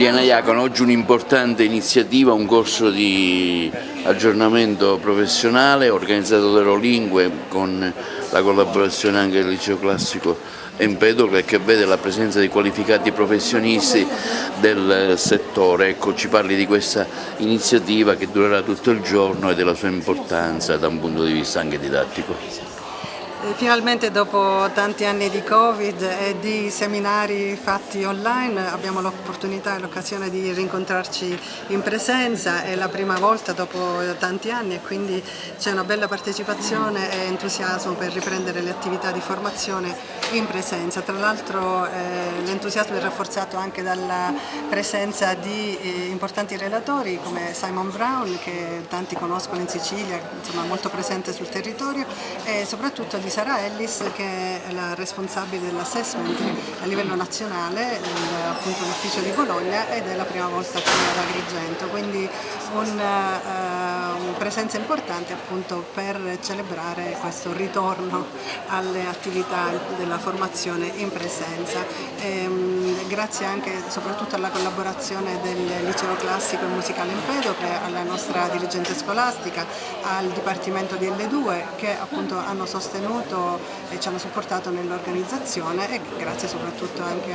Liliana Iacono, oggi un'importante iniziativa, un corso di aggiornamento professionale organizzato da Eurolingue con la collaborazione anche del Liceo Classico Empedocle, che vede la presenza di qualificati professionisti del settore. Ecco, ci parli di questa iniziativa che durerà tutto il giorno e della sua importanza da un punto di vista anche didattico. Finalmente dopo tanti anni di Covid e di seminari fatti online abbiamo l'opportunità e l'occasione di rincontrarci in presenza, è la prima volta dopo tanti anni e quindi c'è una bella partecipazione e entusiasmo per riprendere le attività di formazione in presenza. Tra l'altro l'entusiasmo è rafforzato anche dalla presenza di importanti relatori come Simon Brown, che tanti conoscono in Sicilia, insomma molto presente sul territorio, e soprattutto di Sara Ellis, che è la responsabile dell'assessment a livello nazionale, appunto l'ufficio di Bologna, ed è la prima volta qui ad Agrigento, quindi una presenza importante appunto per celebrare questo ritorno alle attività della formazione in presenza. Grazie anche e soprattutto alla collaborazione del Liceo Classico e Musicale Empedocle, alla nostra dirigente scolastica, al Dipartimento di L2 che appunto hanno sostenuto e ci hanno supportato nell'organizzazione, e grazie soprattutto anche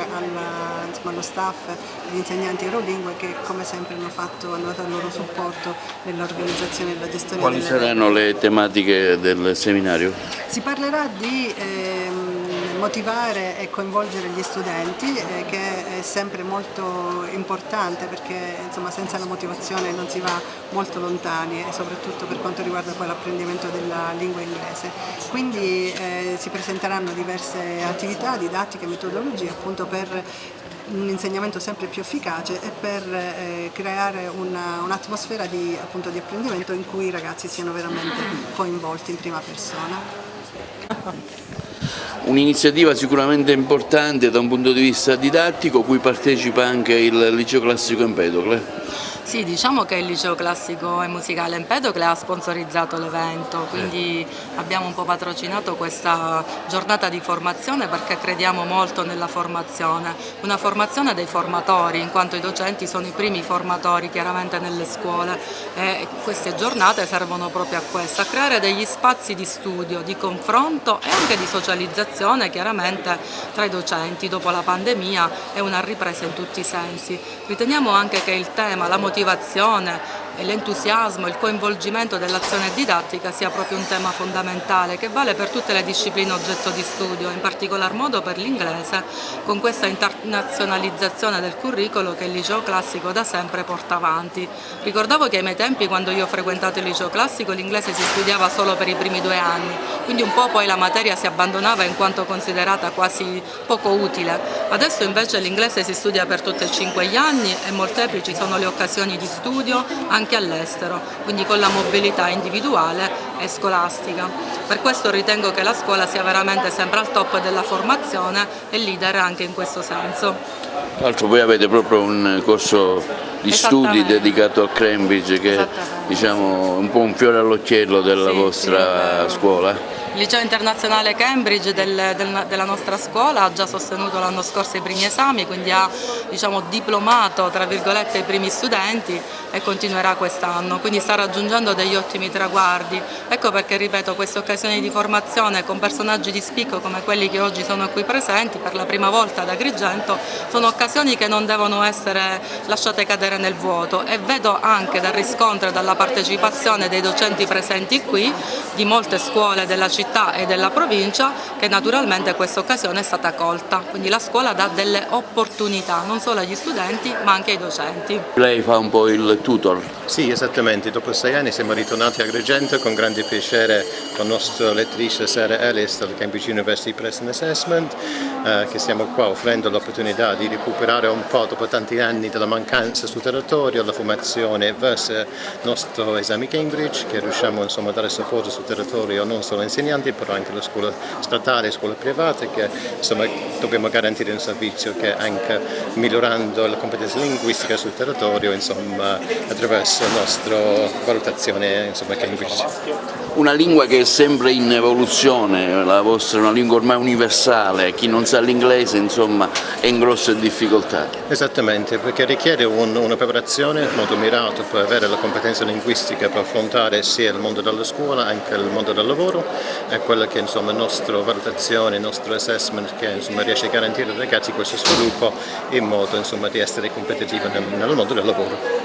allo staff e agli insegnanti Eurolingue che come sempre hanno dato il loro supporto nell'organizzazione e la gestione. Quali saranno le tematiche del seminario? Si parlerà di motivare e coinvolgere gli studenti, che è sempre molto importante perché insomma, senza la motivazione non si va molto lontani, e soprattutto per quanto riguarda poi l'apprendimento della lingua inglese. Quindi si presenteranno diverse attività didattiche e metodologie appunto per un insegnamento sempre più efficace e per creare un'atmosfera di apprendimento in cui i ragazzi siano veramente coinvolti in prima persona. Un'iniziativa sicuramente importante da un punto di vista didattico, cui partecipa anche il Liceo Classico Empedocle. Sì, diciamo che il Liceo Classico e Musicale Empedocle ha sponsorizzato l'evento, quindi abbiamo un po' patrocinato questa giornata di formazione perché crediamo molto nella formazione, una formazione dei formatori, in quanto i docenti sono i primi formatori chiaramente nelle scuole, e queste giornate servono proprio a questo, a creare degli spazi di studio, di confronto e anche di socializzazione chiaramente tra i docenti. Dopo la pandemia è una ripresa in tutti i sensi. Riteniamo anche che il tema, la motivazione e l'entusiasmo, il coinvolgimento dell'azione didattica sia proprio un tema fondamentale che vale per tutte le discipline oggetto di studio, in particolar modo per l'inglese, con questa internazionalizzazione del curricolo che il Liceo Classico da sempre porta avanti. Ricordavo che ai miei tempi, quando io ho frequentato il Liceo Classico, l'inglese si studiava solo per i primi 2 anni, quindi un po' poi la materia si abbandonava in quanto considerata quasi poco utile. Adesso invece l'inglese si studia per tutti e 5 gli anni e molteplici sono le occasioni di studio anche all'estero, quindi con la mobilità individuale e scolastica. Per questo ritengo che la scuola sia veramente sempre al top della formazione e leader anche in questo senso. Tra l'altro voi avete proprio un corso di studi dedicato a Cambridge che è, diciamo, un po' un fiore all'occhiello della vostra scuola. Il Liceo Internazionale Cambridge della nostra scuola ha già sostenuto l'anno scorso i primi esami, quindi ha diplomato tra virgolette i primi studenti e continuerà quest'anno, quindi sta raggiungendo degli ottimi traguardi. Ecco perché, ripeto, queste occasioni di formazione con personaggi di spicco come quelli che oggi sono qui presenti per la prima volta ad Agrigento sono occasioni che non devono essere lasciate cadere nel vuoto, e vedo anche dal riscontro e dalla partecipazione dei docenti presenti qui di molte scuole della città e della provincia che naturalmente questa occasione è stata colta, quindi la scuola dà delle opportunità non solo agli studenti ma anche ai docenti. Lei fa un po' il tutor? Sì, esattamente, dopo 6 anni siamo ritornati a Agrigento con grande piacere con la nostra lettrice Sara Ellis del Cambridge University Press and Assessment, che stiamo qua offrendo l'opportunità di recuperare un po' dopo tanti anni della mancanza sul territorio, la formazione verso il nostro esame Cambridge, che riusciamo insomma a dare supporto sul territorio non solo agli insegnanti insegnanti, però anche la scuola statale, scuole private, che insomma dobbiamo garantire un servizio che anche migliorando la competenza linguistica sul territorio, insomma, attraverso la nostra valutazione insomma, Cambridge. Una lingua che è sempre in evoluzione, la vostra è una lingua ormai universale, chi non sa l'inglese insomma è in grosse difficoltà. Esattamente, perché richiede una preparazione molto mirata per avere la competenza linguistica per affrontare sia il mondo della scuola anche il mondo del lavoro, è quella che insomma la nostra valutazione, il nostro assessment che insomma riesce a garantire ai ragazzi questo sviluppo in modo insomma di essere competitivi nel mondo del lavoro.